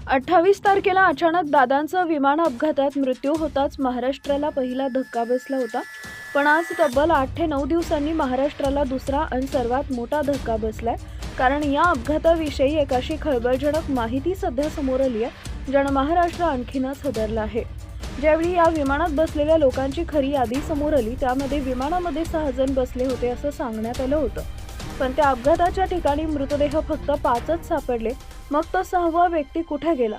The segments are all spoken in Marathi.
28 तारखेला अचानक दादांचा विमान अपघातात मृत्यू होताच महाराष्ट्राला पहिला धक्का बसला होता. पण आज तब्बल 8 ते 9 दिवसांनी महाराष्ट्राला दुसरा आणि सर्वात मोठा धक्का बसलाय. कारण या अपघाताविषयी एक अशी खळबळजनक माहिती सध्या समोर आली आहे ज्यानं महाराष्ट्र आणखीनच हादरला आहे. ज्यावेळी या विमानात बसलेल्या लोकांची खरी यादी समोर आली त्यामध्ये विमानामध्ये 6 जण बसले होते असं सांगण्यात आलं होतं. पण त्या अपघाताच्या ठिकाणी मृतदेह फक्त 5च सापडले. मग तो 6वा व्यक्ती कुठे गेला?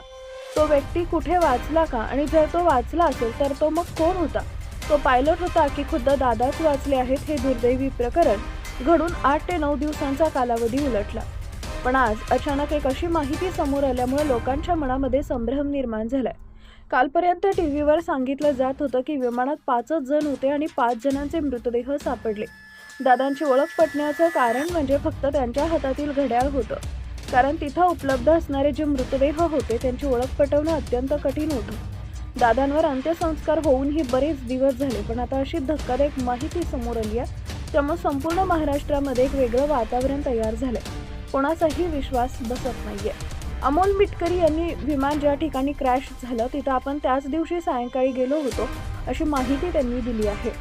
तो व्यक्ती कुठे वाचला का? आणि जर तो वाचला असेल तर तो मग कोण होता? तो पायलट होता की खुद्द दादाच वाचले आहेत? हे दुर्दैवी प्रकरण घडून 8 ते 9 दिवसांचा कालावधी उलटला. पण आज अचानक एक अशी माहिती समोर आल्यामुळे लोकांच्या मनामध्ये संभ्रम निर्माण झालाय. कालपर्यंत टीव्हीवर सांगितलं जात होतं की विमानात 5च जण होते आणि 5 जणांचे मृतदेह सापडले. दादांची ओळख पटण्याचं कारण म्हणजे फक्त त्यांच्या हातातील घड्याळ होतं. कारण तिथं उपलब्ध असणारे जे मृतदेह होते त्यांची ओळख पटवणं अत्यंत कठीण होतं. दादांवर अंत्यसंस्कार होऊनही बरेच दिवस झाले, पण आता अशी धक्कादायक माहिती समोर आली आहे. त्यामुळे संपूर्ण महाराष्ट्रामध्ये एक वेगळं वातावरण तयार झालंय. कोणाचाही विश्वास बसत नाहीये. अमोल मिटकरी यांनी विमान ज्या ठिकाणी क्रॅश झालं तिथं आपण त्याच दिवशी सायंकाळी गेलो होतो अशी माहिती त्यांनी दिली आहे.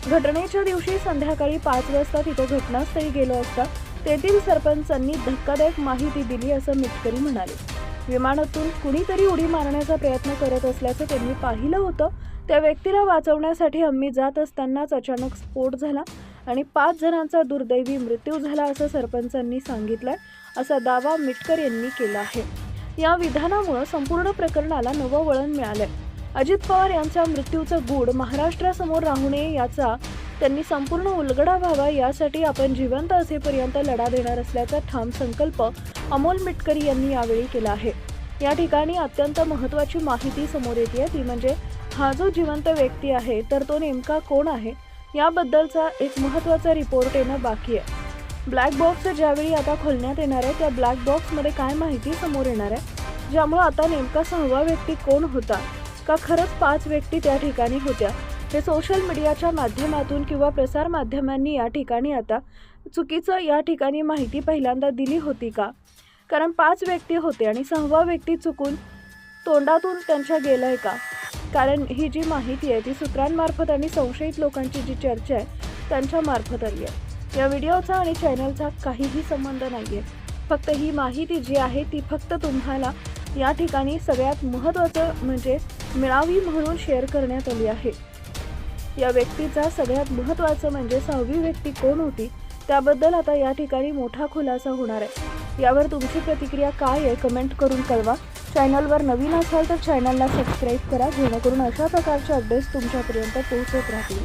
घटनेच्या दिवशी संध्याकाळी 5 वाजता तिथं घटनास्थळी गेलो असता तेथील सरपंचांनी धक्कादायक माहिती दिली असं मिटकरी म्हणाले. विमानातून कुणीतरी उडी मारण्याचा प्रयत्न करत असल्याचं त्यांनी पाहिलं होतं. त्या व्यक्तीला वाचवण्यासाठी आम्ही जात असतानाच अचानक स्फोट झाला आणि 5 जणांचा दुर्दैवी मृत्यू झाला असं सरपंचांनी सांगितलंय असा दावा मिटकर यांनी केला आहे. या विधानामुळे संपूर्ण प्रकरणाला नवं वळण मिळालंय. अजित पवार यांच्या मृत्यूचं गूढ महाराष्ट्रासमोर राहू नये याचा त्यांनी संपूर्ण उलगडा व्हावा यासाठी आपण जिवंत असेपर्यंत लढा देणार असल्याचा ठाम संकल्प अमोल मिटकरी यांनी यावेळी केला आहे. या ठिकाणी अत्यंत महत्त्वाची माहिती समोर येते ती म्हणजे हा जो जिवंत व्यक्ती आहे तर तो नेमका कोण आहे याबद्दलचा एक महत्त्वाचा रिपोर्ट येणं बाकी आहे. ब्लॅक बॉक्स ज्यावेळी आता खोलण्यात येणार आहे त्या ब्लॅक बॉक्समध्ये काय माहिती समोर येणार आहे, ज्यामुळे आता नेमका 6वा व्यक्ती कोण होता का खरंच 5 व्यक्ती त्या ठिकाणी होत्या हे सोशल मीडियाच्या माध्यमातून किंवा प्रसार माध्यमांनी या ठिकाणी आता चुकीचं या ठिकाणी माहिती पहिल्यांदा दिली होती का? कारण 5 व्यक्ती होते आणि 6वा व्यक्ती चुकून तोंडातून त्यांच्या गेलाय का? कारण ही जी माहिती आहे ती सूत्रांमार्फत आणि संशयित लोकांची जी चर्चा आहे त्यांच्या मार्फत आली आहे. या व्हिडिओचा आणि चॅनलचा काहीही संबंध नाहीये. फक्त ही माहिती जी आहे ती फक्त तुम्हाला या ठिकाणी सगळ्यात महत्त्वाचं म्हणजे मिळावी म्हणून शेअर करण्यात आली आहे. या व्यक्तीचा सगळ्यात महत्त्वाचं म्हणजे 6वी व्यक्ती कोण होती त्याबद्दल आता या ठिकाणी मोठा खुलासा होणार आहे. यावर तुमची प्रतिक्रिया काय आहे कमेंट करून कळवा. चॅनलवर नवीन असाल तर चॅनलला सबस्क्राईब करा जेणेकरून अशा प्रकारचे अपडेट्स तुमच्यापर्यंत पोहोचत राहतील.